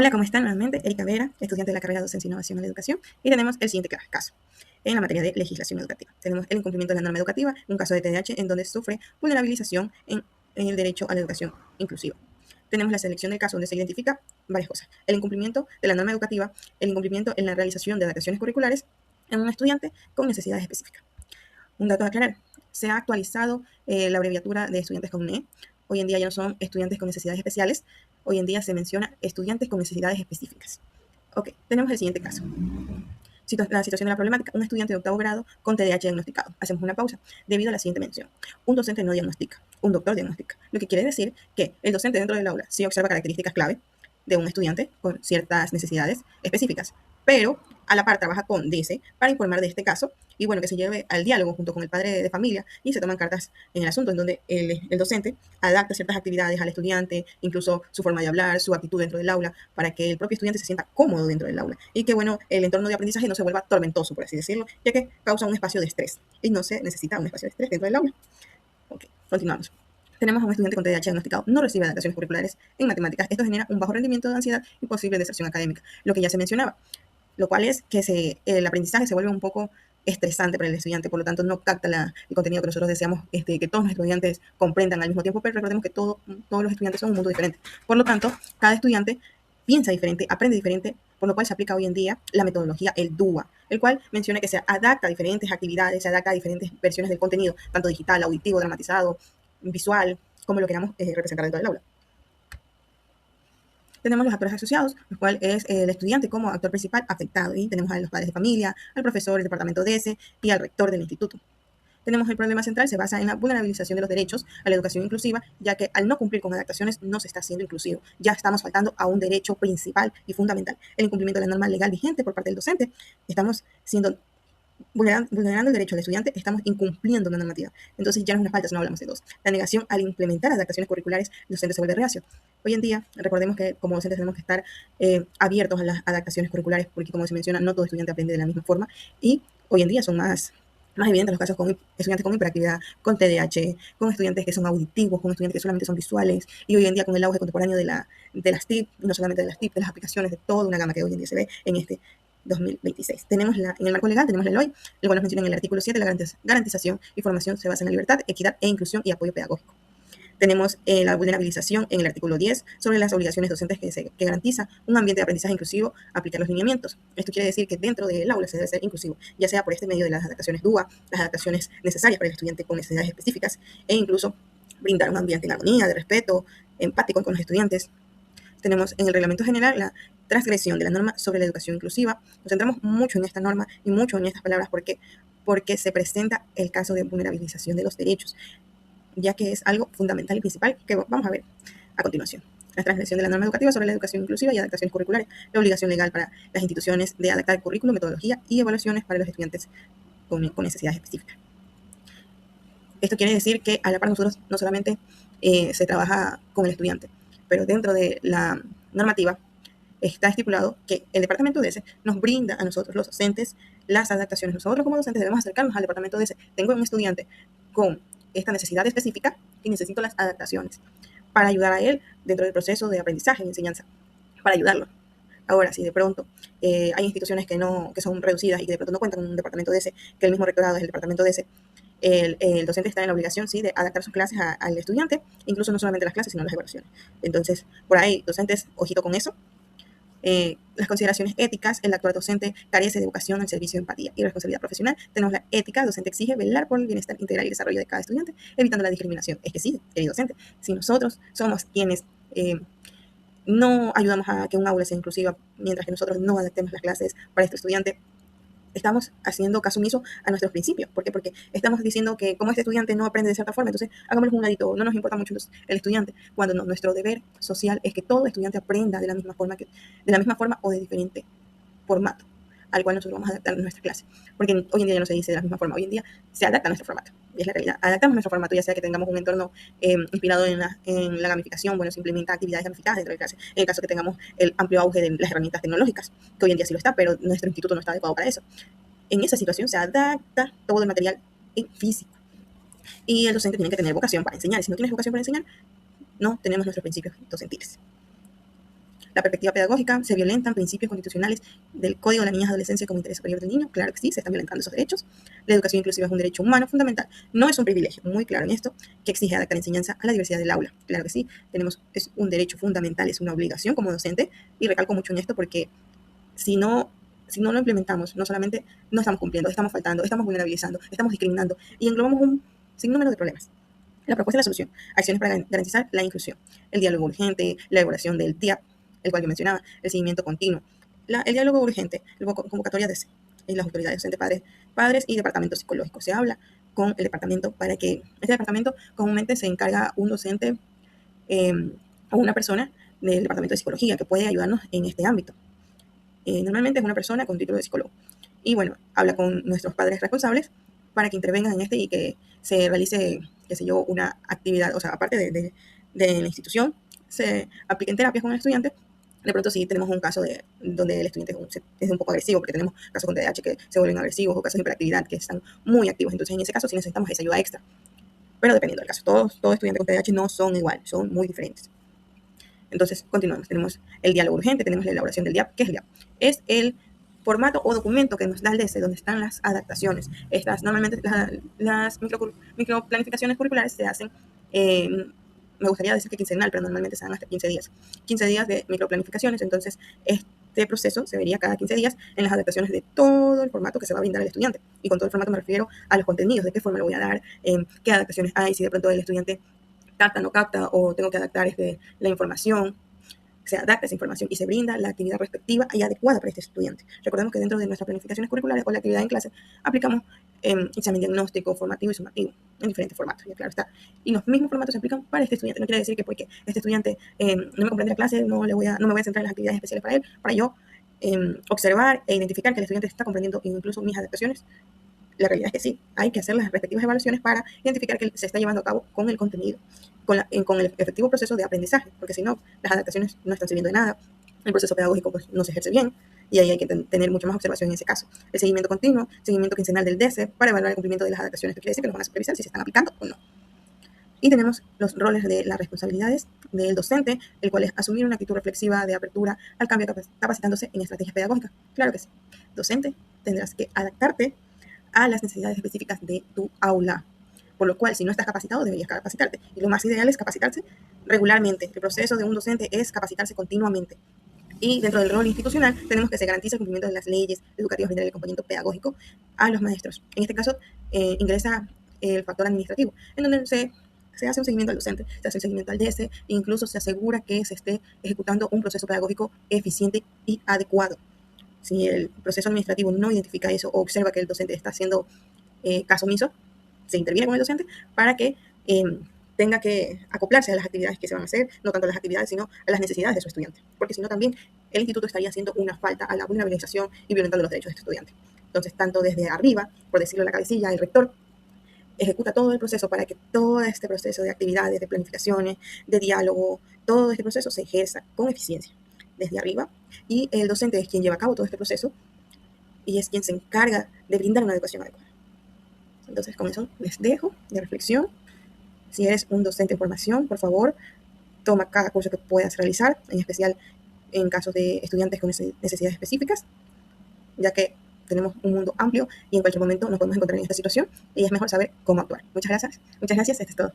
Hola, ¿cómo están? Nuevamente, Erika Vera, estudiante de la carrera de Docencia e Innovación en la Educación, y tenemos el siguiente caso. En la materia de legislación educativa, tenemos el incumplimiento de la norma educativa, un caso de TDAH en donde sufre vulnerabilización en el derecho a la educación inclusiva. Tenemos la selección del caso donde se identifica varias cosas: el incumplimiento de la norma educativa, el incumplimiento en la realización de adaptaciones curriculares en un estudiante con necesidades específicas. Un dato a aclarar: se ha actualizado la abreviatura de estudiantes con NE. Hoy en día ya no son estudiantes con necesidades especiales, hoy en día se menciona estudiantes con necesidades específicas. Ok, tenemos el siguiente caso. La situación de la problemática: un estudiante de octavo grado con TDAH diagnosticado. Hacemos una pausa debido a la siguiente mención: un docente no diagnostica, un doctor diagnostica. Lo que quiere decir que el docente dentro del aula sí observa características clave de un estudiante con ciertas necesidades específicas, pero a la par trabaja con DC para informar de este caso y bueno, que se lleve al diálogo junto con el padre de familia y se toman cartas en el asunto, en donde el docente adapta ciertas actividades al estudiante, incluso su forma de hablar, su actitud dentro del aula, para que el propio estudiante se sienta cómodo dentro del aula y que bueno, el entorno de aprendizaje no se vuelva tormentoso, por así decirlo, ya que causa un espacio de estrés y no se necesita un espacio de estrés dentro del aula. Ok, continuamos. Tenemos a un estudiante con TDAH diagnosticado, no recibe adaptaciones curriculares en matemáticas. Esto genera un bajo rendimiento de ansiedad y posible deserción académica, lo que ya se mencionaba, lo cual es que el aprendizaje se vuelve un poco estresante para el estudiante, por lo tanto no capta el contenido que nosotros deseamos que todos los estudiantes comprendan al mismo tiempo, pero recordemos que todos los estudiantes son un mundo diferente. Por lo tanto, cada estudiante piensa diferente, aprende diferente, por lo cual se aplica hoy en día la metodología, el DUA, el cual menciona que se adapta a diferentes actividades, se adapta a diferentes versiones del contenido, tanto digital, auditivo, dramatizado, visual, como lo queramos representar dentro del aula. Tenemos los actores asociados, los cuales es el estudiante como actor principal afectado, y tenemos a los padres de familia, al profesor, el departamento DS y al rector del instituto. Tenemos el problema central, se basa en la vulnerabilización de los derechos a la educación inclusiva, ya que al no cumplir con adaptaciones no se está siendo inclusivo. Ya estamos faltando a un derecho principal y fundamental, el incumplimiento de la norma legal vigente por parte del docente. Estamos siendo vulnerando el derecho del estudiante, estamos incumpliendo una normativa. Entonces ya no es una falta, si no hablamos de dos. La negación al implementar adaptaciones curriculares, el docente se vuelve reacio. Hoy en día, recordemos que como docentes tenemos que estar abiertos a las adaptaciones curriculares, porque como se menciona, no todo estudiante aprende de la misma forma, y hoy en día son más evidentes los casos con estudiantes con hiperactividad, con TDAH, con estudiantes que son auditivos, con estudiantes que solamente son visuales, y hoy en día con el auge contemporáneo de las TIC, y no solamente de las TIC, de las aplicaciones, de toda una gama que hoy en día se ve en este 2026. Tenemos en el marco legal, tenemos la LOI, el cual nos menciona en el artículo 7, la garantización y formación se basa en la libertad, equidad e inclusión y apoyo pedagógico. Tenemos la vulnerabilización en el artículo 10 sobre las obligaciones docentes que garantiza un ambiente de aprendizaje inclusivo, aplicar los lineamientos. Esto quiere decir que dentro del aula se debe ser inclusivo, ya sea por este medio de las adaptaciones DUA, las adaptaciones necesarias para el estudiante con necesidades específicas, e incluso brindar un ambiente en armonía, de respeto, empático con los estudiantes. Tenemos en el reglamento general la transgresión de la norma sobre la educación inclusiva. Nos centramos mucho en esta norma y mucho en estas palabras porque se presenta el caso de vulnerabilización de los derechos, ya que es algo fundamental y principal que vamos a ver a continuación. La transgresión de la norma educativa sobre la educación inclusiva y adaptaciones curriculares, la obligación legal para las instituciones de adaptar el currículo, metodología y evaluaciones para los estudiantes con necesidades específicas. Esto quiere decir que a la par nosotros no solamente se trabaja con el estudiante, pero dentro de la normativa está estipulado que el departamento de ese nos brinda a nosotros, los docentes, las adaptaciones. Nosotros como docentes debemos acercarnos al departamento de ese. Tengo un estudiante con esta necesidad específica y necesito las adaptaciones para ayudar a él dentro del proceso de aprendizaje y enseñanza, para ayudarlo. Ahora, si de pronto hay instituciones que son reducidas y que de pronto no cuentan con un departamento de ese, que el mismo rectorado es el departamento de ese, el docente está en la obligación, sí, de adaptar sus clases al estudiante, incluso no solamente las clases, sino las evaluaciones. Entonces, por ahí, docentes, ojito con eso. Las consideraciones éticas: el actual docente carece de vocación al servicio de empatía y responsabilidad profesional. Tenemos la ética: el docente exige velar por el bienestar integral y desarrollo de cada estudiante, evitando la discriminación. Es que sí, querido docente, si nosotros somos quienes no ayudamos a que un aula sea inclusiva, mientras que nosotros no adaptemos las clases para este estudiante, estamos haciendo caso omiso a nuestros principios. ¿Por qué? Porque estamos diciendo que como este estudiante no aprende de cierta forma, entonces hagámoslo un ladito, no nos importa mucho el estudiante, cuando no, nuestro deber social es que todo estudiante aprenda de la misma forma o de diferente formato al cual nosotros vamos a adaptar nuestra clase. Porque hoy en día ya no se dice de la misma forma, hoy en día se adapta a nuestro formato, y es la realidad. Adaptamos nuestro formato, ya sea que tengamos un entorno inspirado en la gamificación, bueno, se implementa actividades gamificadas dentro de clase. En el caso que tengamos el amplio auge de las herramientas tecnológicas, que hoy en día sí lo está, pero nuestro instituto no está adecuado para eso. En esa situación se adapta todo el material en físico. Y el docente tiene que tener vocación para enseñar. Y si no tienes vocación para enseñar, no tenemos nuestros principios docentiles. la perspectiva pedagógica, se violentan principios constitucionales del Código de la Niñez y Adolescencia como interés superior del niño. Claro que sí, se están violentando esos derechos. La educación inclusiva es un derecho humano fundamental, no es un privilegio, muy claro en esto, que exige adaptar la enseñanza a la diversidad del aula. Claro que sí, es un derecho fundamental, es una obligación como docente, y recalco mucho en esto porque si no lo implementamos, no solamente no estamos cumpliendo, estamos faltando, estamos vulnerabilizando, estamos discriminando y englobamos un sinnúmero de problemas. La propuesta y la solución: acciones para garantizar la inclusión, el diálogo urgente, la elaboración del TIAP, el cual yo mencionaba, el seguimiento continuo, el diálogo urgente, la convocatoria de las autoridades docentes, padres y departamento psicológico. Se habla con el departamento para que este departamento comúnmente se encarga un docente o una persona del departamento de psicología que puede ayudarnos en este ámbito. Normalmente es una persona con título de psicólogo. Y bueno, habla con nuestros padres responsables para que intervengan en y que se realice, qué sé yo, una actividad, o sea, aparte de la institución, se apliquen terapias con el estudiante. De pronto sí tenemos un caso donde el estudiante es un poco agresivo, porque tenemos casos con TDAH que se vuelven agresivos o casos de hiperactividad que están muy activos. Entonces, en ese caso sí necesitamos esa ayuda extra. Pero dependiendo del caso, todos estudiantes con TDAH no son iguales, son muy diferentes. Entonces, continuamos. Tenemos el diálogo urgente, tenemos la elaboración del DIAP. ¿Qué es el DIAP? Es el formato o documento que nos da el DESE, donde están las adaptaciones. Normalmente las microplanificaciones curriculares se hacen, me gustaría decir que quincenal, pero normalmente se dan hasta 15 días. 15 días de microplanificaciones, entonces este proceso se vería cada 15 días en las adaptaciones de todo el formato que se va a brindar al estudiante. Y con todo el formato me refiero a los contenidos, de qué forma lo voy a dar, qué adaptaciones hay, si de pronto el estudiante capta, no capta, o tengo que adaptar la información, se adapta esa información y se brinda la actividad respectiva y adecuada para este estudiante. Recordemos que dentro de nuestras planificaciones curriculares o la actividad en clase aplicamos examen diagnóstico, formativo y sumativo en diferentes formatos, ya claro está. Y los mismos formatos se aplican para este estudiante. No quiere decir que porque este estudiante no me comprende la clase, no me voy a centrar en las actividades especiales para él, para yo observar e identificar que el estudiante está comprendiendo incluso mis adaptaciones. La realidad es que sí, hay que hacer las respectivas evaluaciones para identificar que se está llevando a cabo con el contenido, con el efectivo proceso de aprendizaje, porque si no, las adaptaciones no están sirviendo de nada, el proceso pedagógico pues, no se ejerce bien, y ahí hay que tener mucha más observación en ese caso. El seguimiento continuo, seguimiento quincenal del DESE para evaluar el cumplimiento de las adaptaciones, que quiere decir que los van a supervisar si se están aplicando o no. Y tenemos los roles de las responsabilidades del docente, el cual es asumir una actitud reflexiva de apertura al cambio, capacitándose en estrategias pedagógicas. Claro que sí. Docente, tendrás que adaptarte a las necesidades específicas de tu aula. Por lo cual, si no estás capacitado, deberías capacitarte. Y lo más ideal es capacitarse regularmente. El proceso de un docente es capacitarse continuamente. Y dentro del rol institucional, tenemos que se garantice el cumplimiento de las leyes educativas, brindar el acompañamiento pedagógico a los maestros. En este caso, ingresa el factor administrativo, en donde se hace un seguimiento al docente, se hace un seguimiento al DESE, e incluso se asegura que se esté ejecutando un proceso pedagógico eficiente y adecuado. Si el proceso administrativo no identifica eso o observa que el docente está haciendo caso omiso, se interviene con el docente para que tenga que acoplarse a las actividades que se van a hacer, no tanto a las actividades, sino a las necesidades de su estudiante. Porque si no, también el instituto estaría haciendo una falta a la vulnerabilización y violentando los derechos de este estudiante. Entonces, tanto desde arriba, por decirlo a la cabecilla, el rector ejecuta todo el proceso para que todo este proceso de actividades, de planificaciones, de diálogo, todo este proceso se ejerza con eficiencia desde arriba, y el docente es quien lleva a cabo todo este proceso y es quien se encarga de brindar una educación adecuada. Entonces, con eso les dejo de reflexión. Si eres un docente en formación, por favor, toma cada curso que puedas realizar, en especial en casos de estudiantes con necesidades específicas, ya que tenemos un mundo amplio y en cualquier momento nos podemos encontrar en esta situación y es mejor saber cómo actuar. Muchas gracias, esto es todo.